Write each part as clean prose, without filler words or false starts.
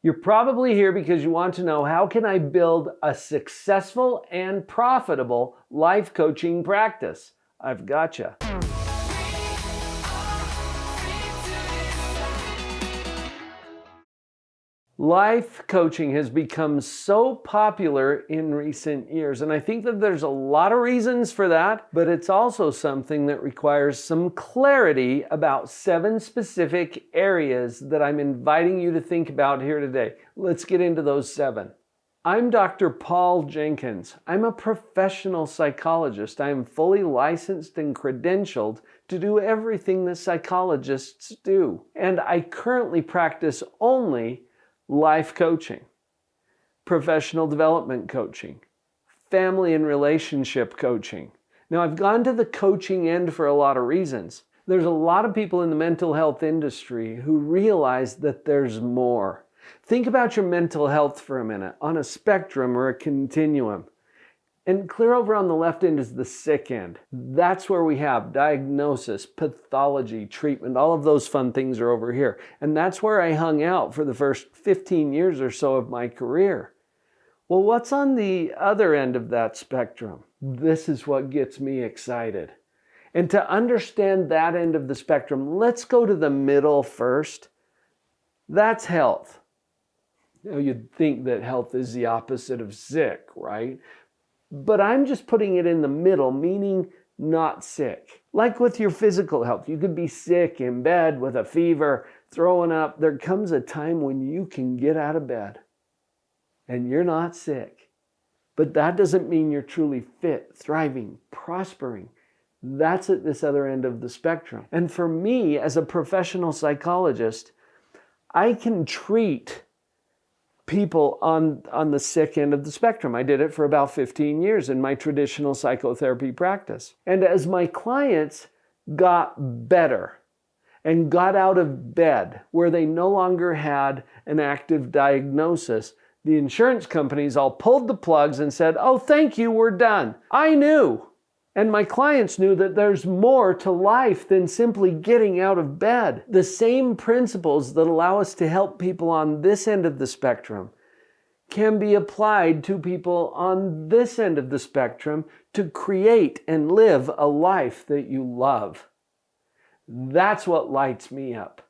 You're probably here because you want to know, how can I build a successful and profitable life coaching practice? I've gotcha. Life coaching has become so popular in recent years, and I think that there's a lot of reasons for that, but it's also something that requires some clarity about 7 specific areas that I'm inviting you to think about here today. Let's get into those 7. I'm Dr. Paul Jenkins. I'm a professional psychologist. I am fully licensed and credentialed to do everything that psychologists do, and I currently practice only life coaching, professional development coaching, family and relationship coaching. Now, I've gone to the coaching end for a lot of reasons. There's a lot of people in the mental health industry who realize that there's more. Think about your mental health for a minute on a spectrum or a continuum. And clear over on the left end is the sick end. That's where we have diagnosis, pathology, treatment, all of those fun things are over here. And that's where I hung out for the first 15 years or so of my career. Well, what's on the other end of that spectrum? This is what gets me excited. And to understand that end of the spectrum, let's go to the middle first. That's health. You know, you'd think that health is the opposite of sick, right? But I'm just putting it in the middle, meaning not sick. Like with your physical health, you could be sick in bed with a fever, throwing up. There comes a time when you can get out of bed and you're not sick. But that doesn't mean you're truly fit, thriving, prospering. That's at this other end of the spectrum. And for me, as a professional psychologist, I can treat people on the sick end of the spectrum. I did it for about 15 years in my traditional psychotherapy practice. And as my clients got better and got out of bed where they no longer had an active diagnosis, the insurance companies all pulled the plugs and said, "Oh, thank you, we're done." I knew. And my clients knew that there's more to life than simply getting out of bed. The same principles that allow us to help people on this end of the spectrum can be applied to people on this end of the spectrum to create and live a life that you love. That's what lights me up.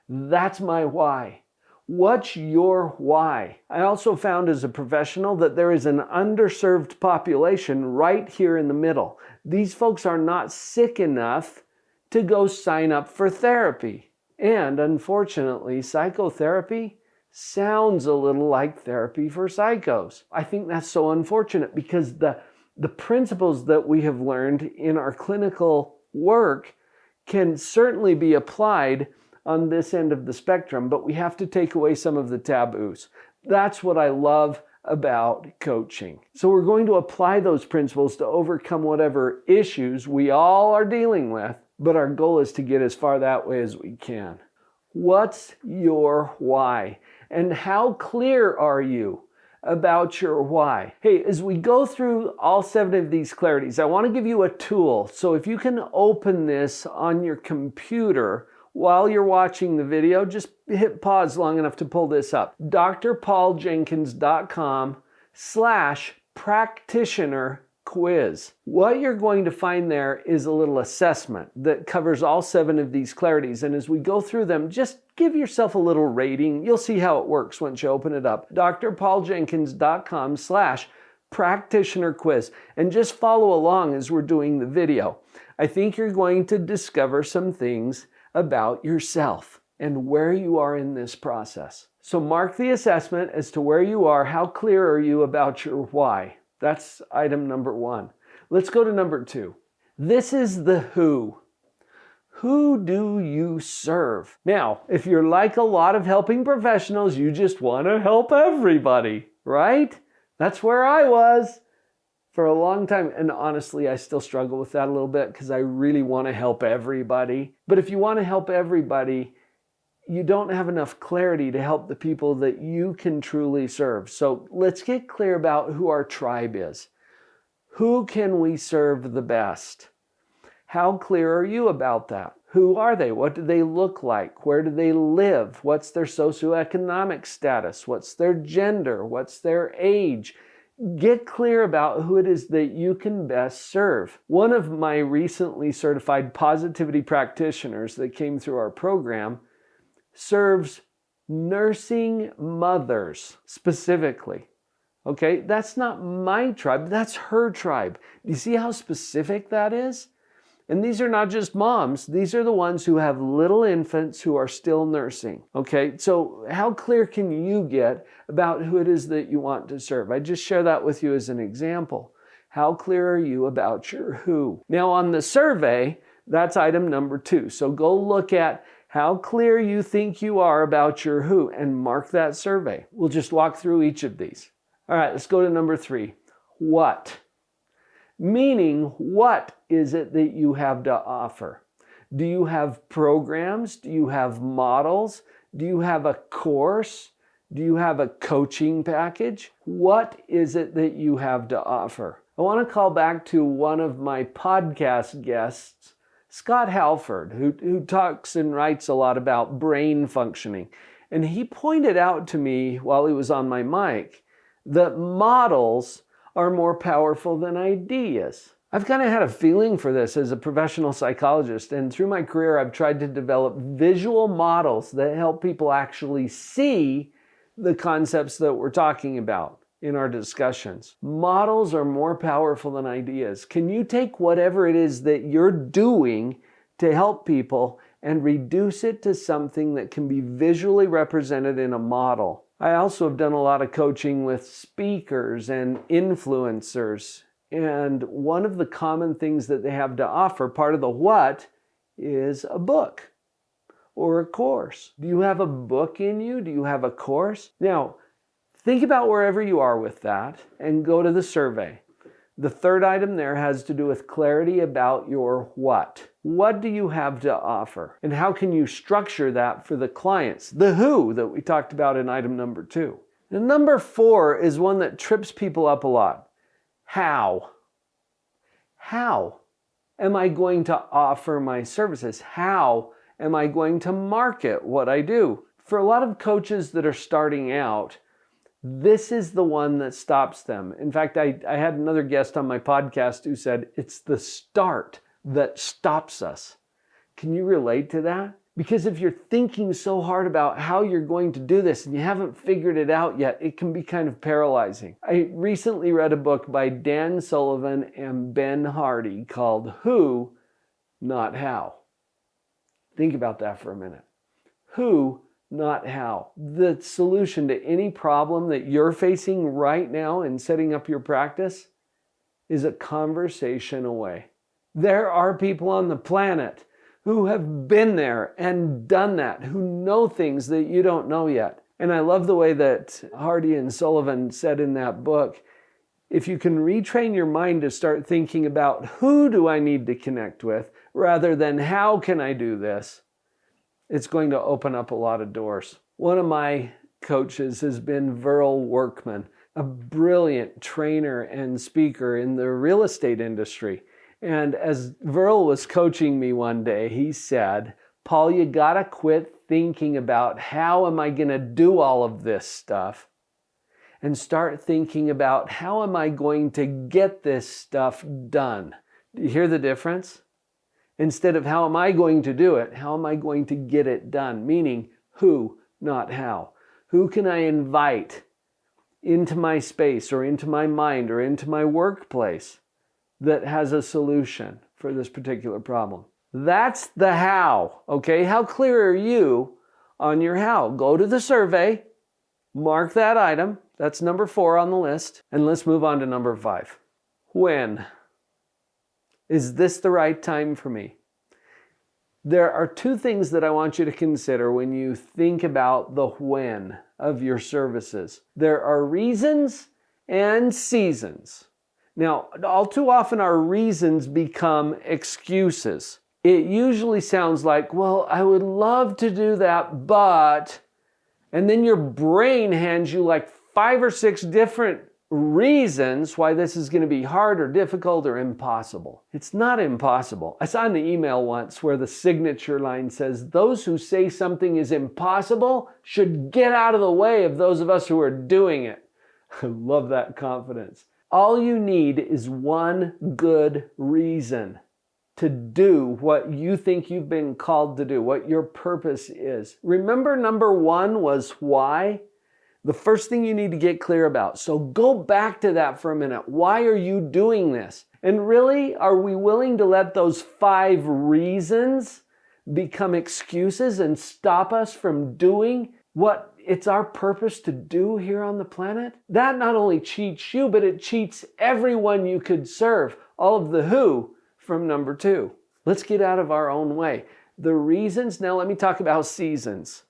That's my why. What's your why? I also found as a professional that there is an underserved population right here in the middle. These folks are not sick enough to go sign up for therapy. And unfortunately, psychotherapy sounds a little like therapy for psychos. I think that's so unfortunate because the principles that we have learned in our clinical work can certainly be applied on this end of the spectrum, but we have to take away some of the taboos. That's what I love about coaching. So we're going to apply those principles to overcome whatever issues we all are dealing with, but our goal is to get as far that way as we can. What's your why? And how clear are you about your why? Hey, as we go through all 7 of these clarities, I want to give you a tool. So if you can open this on your computer while you're watching the video, just hit pause long enough to pull this up. drpauljenkins.com/practitioner quiz. What you're going to find there is a little assessment that covers all 7 of these clarities. And as we go through them, just give yourself a little rating. You'll see how it works once you open it up. drpauljenkins.com/practitioner quiz. And just follow along as we're doing the video. I think you're going to discover some things about yourself and where you are in this process. So mark the assessment as to where you are. How clear are you about your why? That's item number 1. Let's go to number 2. This is the who. Who do you serve? Now, if you're like a lot of helping professionals, you just want to help everybody, right? That's where I was for a long time. And honestly, I still struggle with that a little bit because I really want to help everybody. But if you want to help everybody, you don't have enough clarity to help the people that you can truly serve. So let's get clear about who our tribe is. Who can we serve the best? How clear are you about that? Who are they? What do they look like? Where do they live? What's their socioeconomic status? What's their gender? What's their age? Get clear about who it is that you can best serve. One of my recently certified positivity practitioners that came through our program serves nursing mothers specifically. Okay, that's not my tribe, that's her tribe. Do you see how specific that is? And these are not just moms, these are the ones who have little infants who are still nursing. Okay, so how clear can you get about who it is that you want to serve? I just share that with you as an example. How clear are you about your who? Now on the survey, that's item number 2. So go look at how clear you think you are about your who and mark that survey. We'll just walk through each of these. All right, let's go to number 3. What? Meaning, what is it that you have to offer? Do you have programs? Do you have models? Do you have a course? Do you have a coaching package? What is it that you have to offer? I want to call back to one of my podcast guests, Scott Halford, who talks and writes a lot about brain functioning. And he pointed out to me while he was on my mic that models are more powerful than ideas. I've kind of had a feeling for this as a professional psychologist, and through my career I've tried to develop visual models that help people actually see the concepts that we're talking about in our discussions. Models are more powerful than ideas. Can you take whatever it is that you're doing to help people and reduce it to something that can be visually represented in a model? I also have done a lot of coaching with speakers and influencers. And one of the common things that they have to offer, part of the what, is a book or a course. Do you have a book in you? Do you have a course? Now, think about wherever you are with that and go to the survey. The third item there has to do with clarity about your what. What do you have to offer? And how can you structure that for the clients? The who that we talked about in item number 2. And number 4 is one that trips people up a lot. How? How am I going to offer my services? How am I going to market what I do? For a lot of coaches that are starting out, this is the one that stops them. In fact, I had another guest on my podcast who said, it's the start that stops us. Can you relate to that? Because if you're thinking so hard about how you're going to do this and you haven't figured it out yet, it can be kind of paralyzing. I recently read a book by Dan Sullivan and Ben Hardy called Who, Not How. Think about that for a minute. Who, not how. The solution to any problem that you're facing right now in setting up your practice is a conversation away. There are people on the planet who have been there and done that, who know things that you don't know yet. And I love the way that Hardy and Sullivan said in that book, if you can retrain your mind to start thinking about who do I need to connect with rather than how can I do this, it's going to open up a lot of doors. One of my coaches has been Verl Workman, a brilliant trainer and speaker in the real estate industry. And as Verl was coaching me one day, he said, Paul, you gotta quit thinking about how am I gonna do all of this stuff and start thinking about how am I going to get this stuff done. Do you hear the difference? Instead of how am I going to do it, how am I going to get it done? Meaning who, not how. Who can I invite into my space or into my mind or into my workplace that has a solution for this particular problem? That's the how, okay? How clear are you on your how? Go to the survey, mark that item. That's number 4 on the list. And let's move on to number 5. When? Is this the right time for me? There are 2 things that I want you to consider when you think about the when of your services. There are reasons and seasons. Now, all too often our reasons become excuses. It usually sounds like, well, I would love to do that, but, and then your brain hands you like 5 or 6 different reasons why this is going to be hard or difficult or impossible. It's not impossible. I saw an email once where the signature line says, "Those who say something is impossible should get out of the way of those of us who are doing it." I love that confidence. All you need is one good reason to do what you think you've been called to do, what your purpose is. Remember, number one was why? The first thing you need to get clear about. So go back to that for a minute. Why are you doing this? And really, are we willing to let those 5 reasons become excuses and stop us from doing what it's our purpose to do here on the planet? That not only cheats you, but it cheats everyone you could serve. All of the who from number 2. Let's get out of our own way. The reasons, now let me talk about seasons.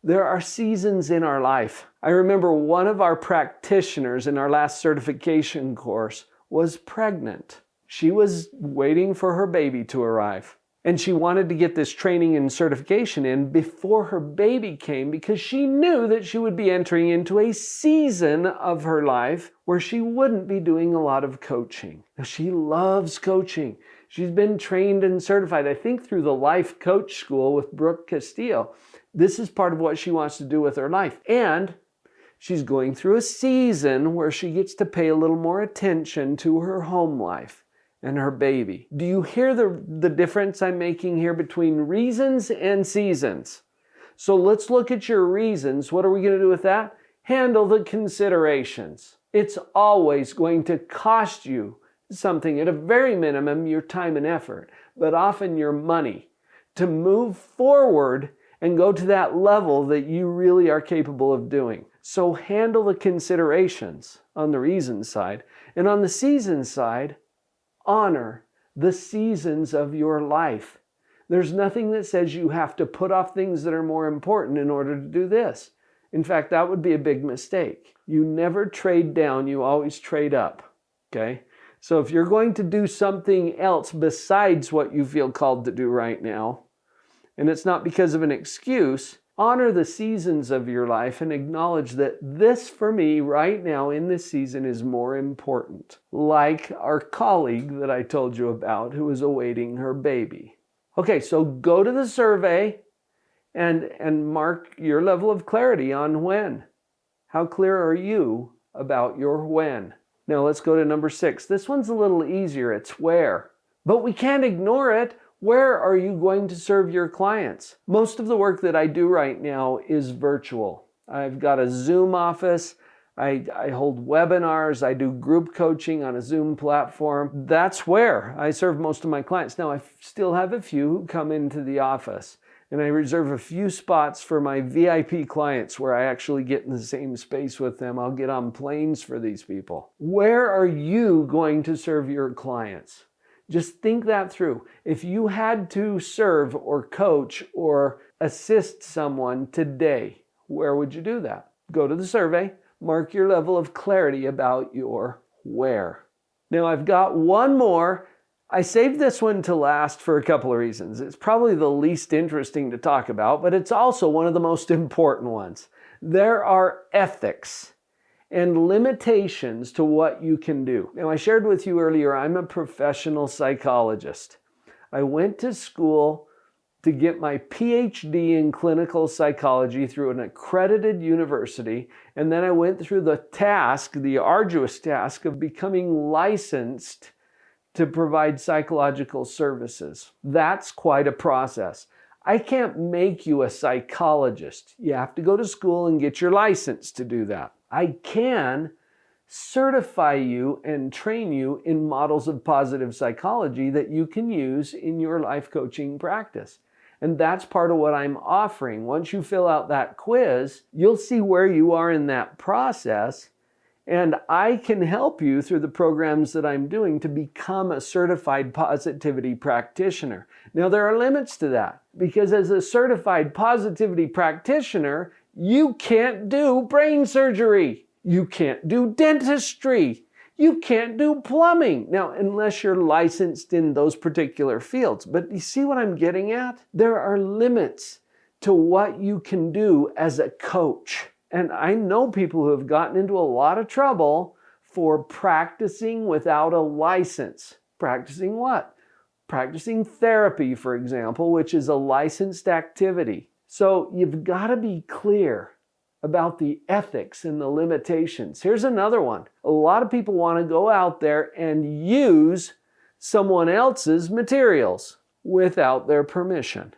There are seasons in our life. I remember one of our practitioners in our last certification course was pregnant. She was waiting for her baby to arrive. And she wanted to get this training and certification in before her baby came because she knew that she would be entering into a season of her life where she wouldn't be doing a lot of coaching. Now, she loves coaching. She's been trained and certified, I think, through the Life Coach School with Brooke Castillo. This is part of what she wants to do with her life. And she's going through a season where she gets to pay a little more attention to her home life and her baby. Do you hear the difference I'm making here between reasons and seasons? So let's look at your reasons. What are we going to do with that? Handle the considerations. It's always going to cost you something, at a very minimum, your time and effort, but often your money, to move forward and go to that level that you really are capable of doing. So handle the considerations on the reason side. And on the season side, honor the seasons of your life. There's nothing that says you have to put off things that are more important in order to do this. In fact, that would be a big mistake. You never trade down, you always trade up. Okay? So if you're going to do something else besides what you feel called to do right now, and it's not because of an excuse, honor the seasons of your life and acknowledge that this, for me, right now in this season, is more important. Like our colleague that I told you about who is awaiting her baby. Okay, so go to the survey and mark your level of clarity on when. How clear are you about your when? Now let's go to number 6. This one's a little easier. It's where. But we can't ignore it. Where are you going to serve your clients? Most of the work that I do right now is virtual. I've got a Zoom office. I hold webinars. I do group coaching on a Zoom platform. That's where I serve most of my clients. Now, I still have a few who come into the office, and I reserve a few spots for my VIP clients where I actually get in the same space with them. I'll get on planes for these people. Where are you going to serve your clients? Just think that through. If you had to serve or coach or assist someone today, where would you do that? Go to the survey, mark your level of clarity about your where. Now I've got one more. I saved this one to last for a couple of reasons. It's probably the least interesting to talk about, but it's also one of the most important ones. There are ethics and limitations to what you can do. Now, I shared with you earlier, I'm a professional psychologist. I went to school to get my PhD in clinical psychology through an accredited university, and then I went through the arduous task of becoming licensed to provide psychological services. That's quite a process. I can't make you a psychologist. You have to go to school and get your license to do that. I can certify you and train you in models of positive psychology that you can use in your life coaching practice. And that's part of what I'm offering. Once you fill out that quiz, you'll see where you are in that process. And I can help you through the programs that I'm doing to become a certified positivity practitioner. Now, there are limits to that because as a certified positivity practitioner, you can't do brain surgery. You can't do dentistry. You can't do plumbing. Now, unless you're licensed in those particular fields. But you see what I'm getting at? There are limits to what you can do as a coach. And I know people who have gotten into a lot of trouble for practicing without a license. Practicing what? Practicing therapy, for example, which is a licensed activity. So you've got to be clear about the ethics and the limitations. Here's another one. A lot of people want to go out there and use someone else's materials without their permission.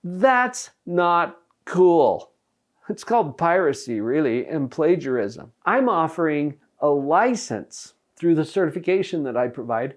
That's not cool. It's called piracy, really, and plagiarism. I'm offering a license through the certification that I provide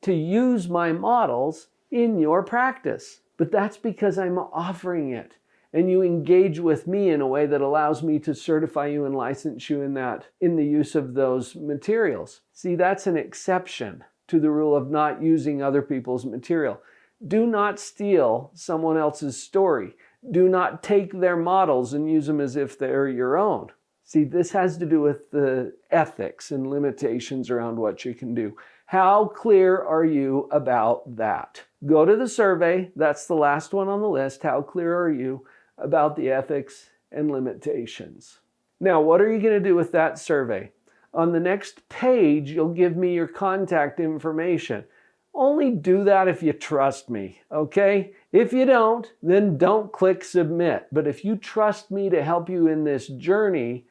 to use my models in your practice. But that's because I'm offering it. And you engage with me in a way that allows me to certify you and license you in the use of those materials. See, that's an exception to the rule of not using other people's material. Do not steal someone else's story. Do not take their models and use them as if they're your own. See, this has to do with the ethics and limitations around what you can do. How clear are you about that? Go to the survey. That's the last one on the list. How clear are you about the ethics and limitations? Now, what are you going to do with that survey? On the next page, you'll give me your contact information. Only do that if you trust me, okay? If you don't, then don't click submit. But if you trust me to help you in this journey,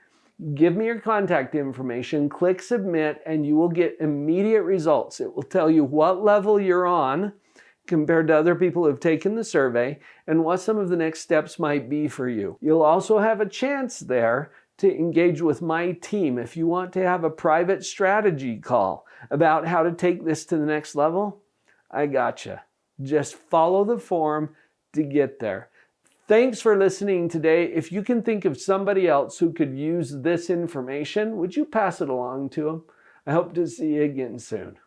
give me your contact information, click submit, and you will get immediate results. It will tell you what level you're on compared to other people who've taken the survey and what some of the next steps might be for you. You'll also have a chance there to engage with my team. If you want to have a private strategy call about how to take this to the next level, I gotcha. Just follow the form to get there. Thanks for listening today. If you can think of somebody else who could use this information, would you pass it along to them? I hope to see you again soon.